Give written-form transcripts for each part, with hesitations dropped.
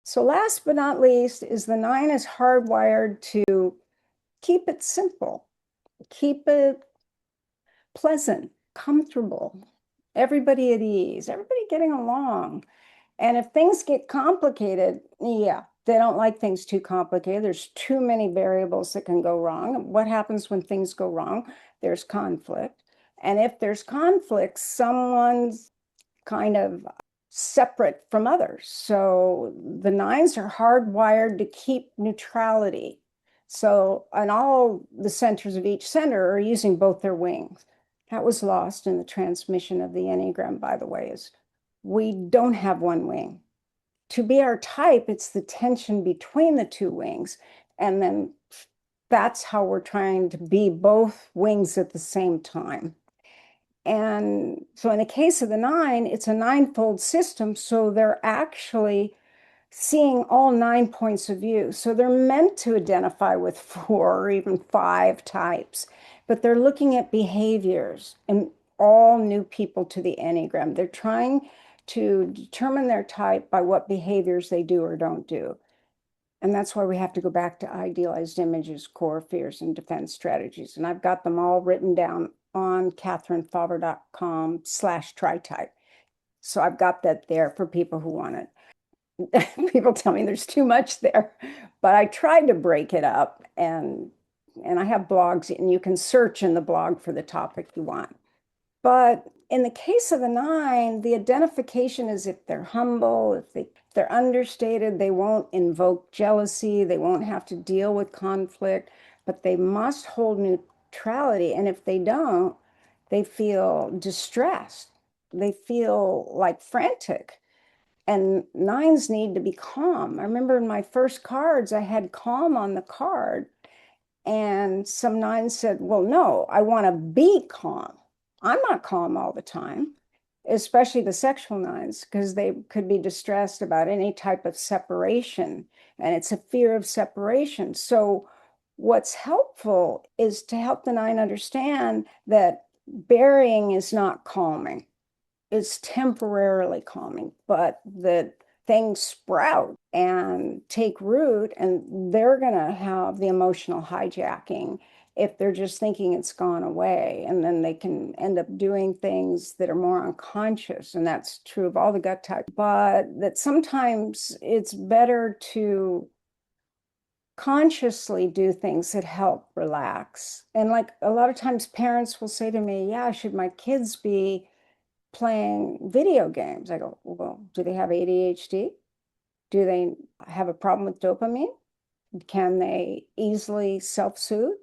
So last but not least is the nine is hardwired to keep it simple, keep it pleasant, comfortable, everybody at ease, everybody getting along. And if things get complicated, yeah, they don't like things too complicated. There's too many variables that can go wrong. What happens when things go wrong? There's conflict. And if there's conflict, someone's kind of separate from others. So the nines are hardwired to keep neutrality. So, and all the centers of each center are using both their wings. That was lost in the transmission of the Enneagram, by the way, is we don't have one wing. To be our type, it's the tension between the two wings. And then that's how we're trying to be both wings at the same time. And so in the case of the nine, it's a ninefold system. So they're actually seeing all 9 points of view. So they're meant to identify with 4 or even 5 types, but they're looking at behaviors and all new people to the Enneagram. They're trying to determine their type by what behaviors they do or don't do. And that's why we have to go back to idealized images, core fears, and defense strategies. And I've got them all written down on katherinefauvre.com/tritype. So I've got that there for people who want it. People tell me there's too much there, but I tried to break it up, and I have blogs, and you can search in the blog for the topic you want. But in the case of the nine, the identification is if they're humble, if they're understated, they won't invoke jealousy, they won't have to deal with conflict, but they must hold neutrality. And if they don't, they feel distressed. They feel like frantic. And nines need to be calm. I remember in my first cards, I had calm on the card. And some nines said, well, no, I want to be calm. I'm not calm all the time, especially the sexual nines, because they could be distressed about any type of separation. And it's a fear of separation. So, what's helpful is to help the nine understand that burying is not calming, it's temporarily calming, but that things sprout and take root, and they're going to have the emotional hijacking if they're just thinking it's gone away. And then they can end up doing things that are more unconscious. And that's true of all the gut types. But that sometimes it's better to consciously do things that help relax. And like a lot of times, parents will say to me, yeah, should my kids be playing video games? I go, well, do they have ADHD? Do they have a problem with dopamine? Can they easily self-soothe?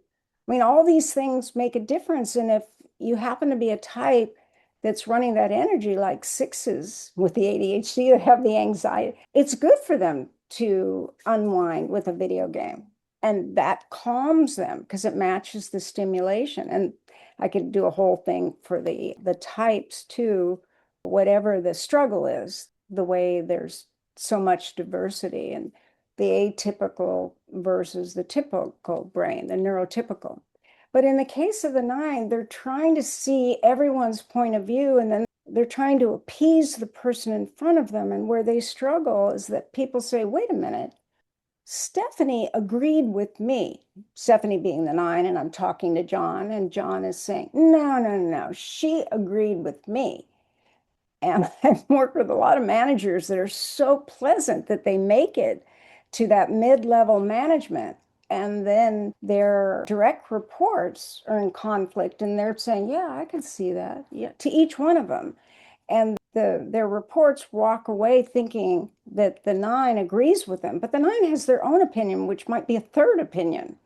I mean, all these things make a difference. And if you happen to be a type that's running that energy, like sixes with the ADHD that have the anxiety, it's good for them to unwind with a video game. And that calms them because it matches the stimulation. And I could do a whole thing for the types too, whatever the struggle is, the way there's so much diversity and the atypical versus the typical brain, the neurotypical. But in the case of the nine, they're trying to see everyone's point of view, and then they're trying to appease the person in front of them. And where they struggle is that people say, wait a minute, Stephanie agreed with me, Stephanie being the nine, and I'm talking to John, and John is saying, no, no, no, she agreed with me. And I've worked with a lot of managers that are so pleasant that they make it to that mid-level management. And then their direct reports are in conflict, and they're saying, yeah, I can see that, yeah, to each one of them. And their reports walk away thinking that the nine agrees with them, but the nine has their own opinion, which might be a third opinion.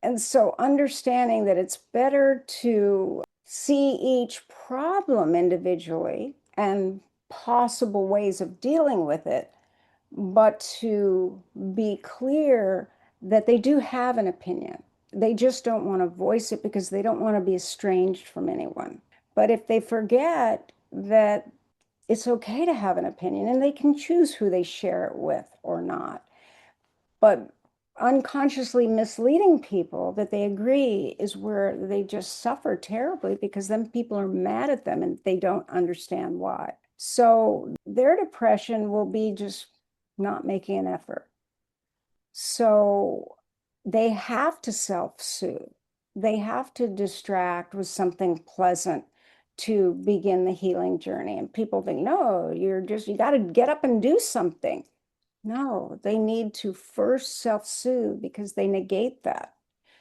And so understanding that it's better to see each problem individually and possible ways of dealing with it, but to be clear that they do have an opinion. They just don't want to voice it because they don't want to be estranged from anyone. But if they forget that it's okay to have an opinion and they can choose who they share it with or not, but unconsciously misleading people that they agree is where they just suffer terribly, because then people are mad at them and they don't understand why. So their depression will be just not making an effort. So they have to self-soothe. They have to distract with something pleasant to begin the healing journey. And people think, no, you got to get up and do something. No, they need to first self-soothe because they negate that.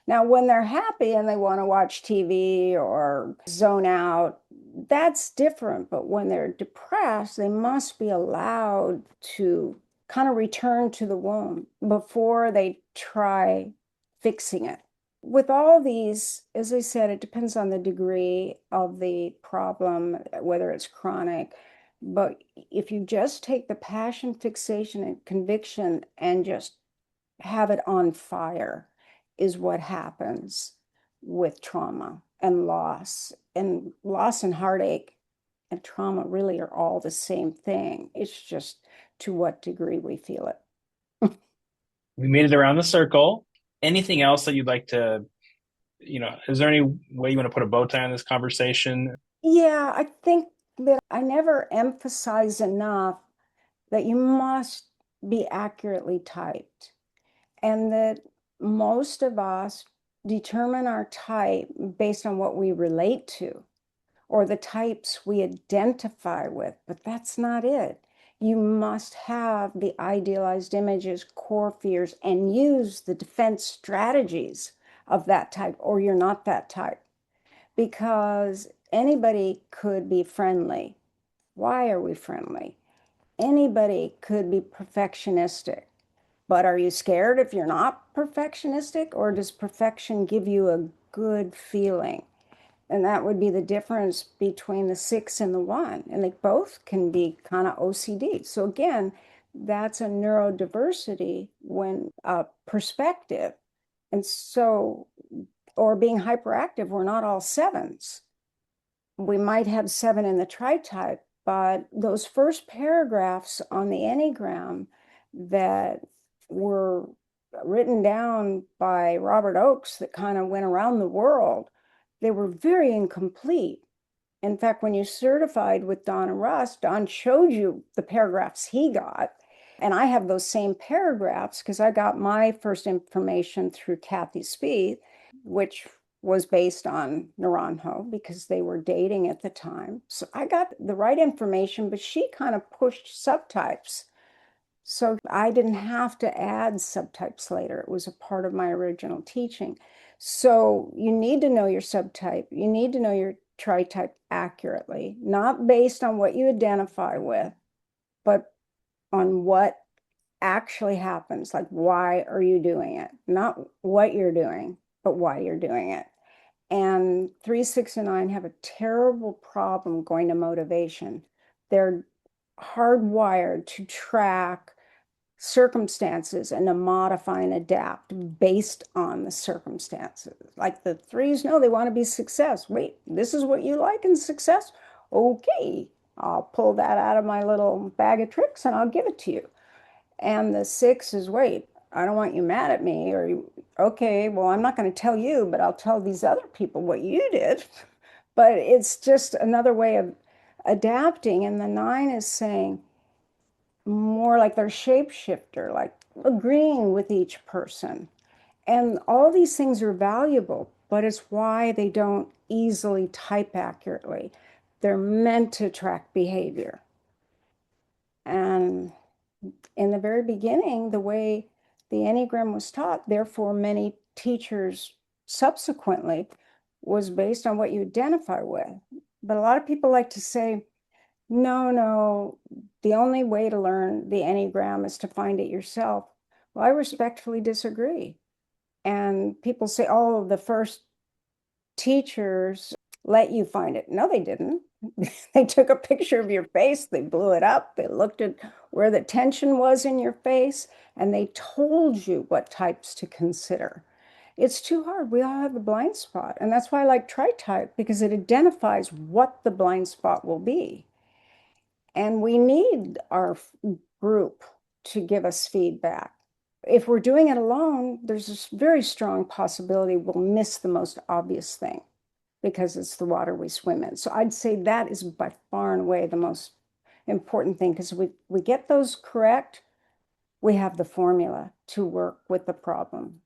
Now, when they're happy and they want to watch TV or zone out, that's different. But when they're depressed, they must be allowed to kind of return to the womb before they try fixing it. With all these, as I said, it depends on the degree of the problem, whether it's chronic. But if you just take the passion, fixation, and conviction and just have it on fire, is what happens with trauma and loss. And loss and heartache and trauma really are all the same thing. It's just to what degree we feel it. We made it around the circle. Anything else that you'd like to, is there any way you want to put a bow tie on this conversation? Yeah, I think that I never emphasize enough that you must be accurately typed, and that most of us determine our type based on what we relate to or the types we identify with, but that's not it. You must have the idealized images, core fears, and use the defense strategies of that type, or you're not that type. Because anybody could be friendly. Why are we friendly? Anybody could be perfectionistic. But are you scared if you're not perfectionistic, or does perfection give you a good feeling? And that would be the difference between the 6 and the 1. And they both can be kind of OCD. So again, that's a neurodiversity when perspective. And so, or being hyperactive, we're not all 7s. We might have 7 in the tritype, but those first paragraphs on the Enneagram that were written down by Robert Oakes that kind of went around the world, they were very incomplete. In fact, when you certified with Don and Russ, Don showed you the paragraphs he got. And I have those same paragraphs because I got my first information through Kathy Spieth, which was based on Naranjo because they were dating at the time. So I got the right information, but she kind of pushed subtypes. So I didn't have to add subtypes later. It was a part of my original teaching. So you need to know your subtype. You need to know your tritype accurately, not based on what you identify with, but on what actually happens. Like, why are you doing it? Not what you're doing, but why you're doing it. And 3, 6, and 9 have a terrible problem going to motivation. They're hardwired to track circumstances and to modify and adapt based on the circumstances. Like the 3s, no, they want to be success. Wait, this is what you like in success? Okay, I'll pull that out of my little bag of tricks and I'll give it to you. And the 6 is, wait, I don't want you mad at me, or okay, well, I'm not going to tell you, but I'll tell these other people what you did. But it's just another way of adapting. And the 9 is saying, more like they're shapeshifter, like agreeing with each person. And all these things are valuable, but it's why they don't easily type accurately. They're meant to track behavior. And in the very beginning, the way the Enneagram was taught, therefore many teachers subsequently, was based on what you identify with. But a lot of people like to say, no, no, the only way to learn the Enneagram is to find it yourself. Well, I respectfully disagree. And people say, oh, the first teachers let you find it. No, they didn't. They took a picture of your face, they blew it up, they looked at where the tension was in your face, and they told you what types to consider. It's too hard. We all have a blind spot. And that's why I like Tritype, because it identifies what the blind spot will be. And we need our group to give us feedback. If we're doing it alone, there's a very strong possibility we'll miss the most obvious thing because it's the water we swim in. So I'd say that is by far and away the most important thing, because we get those correct, we have the formula to work with the problem.